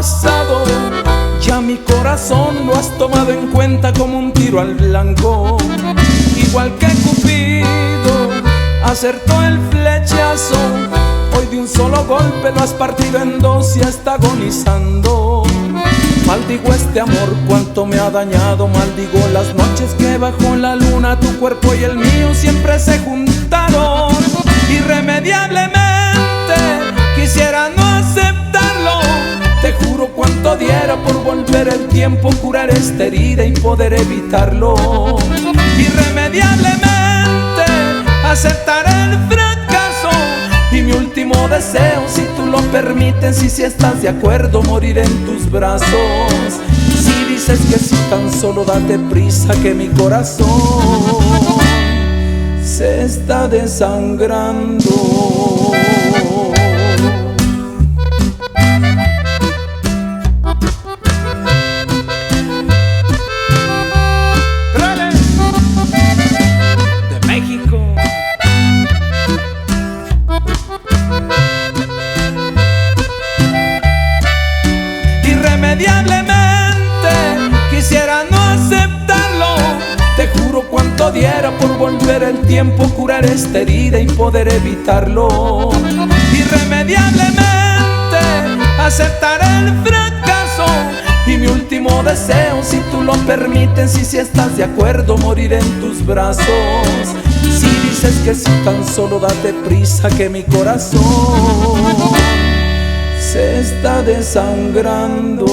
pasado. Ya mi corazón lo has tomado en cuenta como un tiro al blanco. Igual que Cupido acertó el flechazo, hoy de un solo golpe lo has partido en dos y está agonizando. Maldigo este amor, cuánto me ha dañado. Maldigo las noches que bajo la luna tu cuerpo y el mío siempre se juntaron. Irremediablemente quisiera no aceptarlo. Te juro cuánto diera por volver el tiempo, curar esta herida y poder evitarlo. Irremediablemente aceptaré el fracaso y mi último deseo, si tú lo permites y si estás de acuerdo, morir en tus brazos. Si dices que sí, tan solo date prisa, que mi corazón se está desangrando. De México. Irremediablemente quisiera no aceptarlo. Te juro cuánto diera por volver el tiempo, curar esta herida y poder evitarlo. Irremediablemente aceptaré el fracaso y mi último deseo, si tú lo permites y si estás de acuerdo, morir en tus brazos. Si dices que sí, tan solo date prisa, que mi corazón se está desangrando.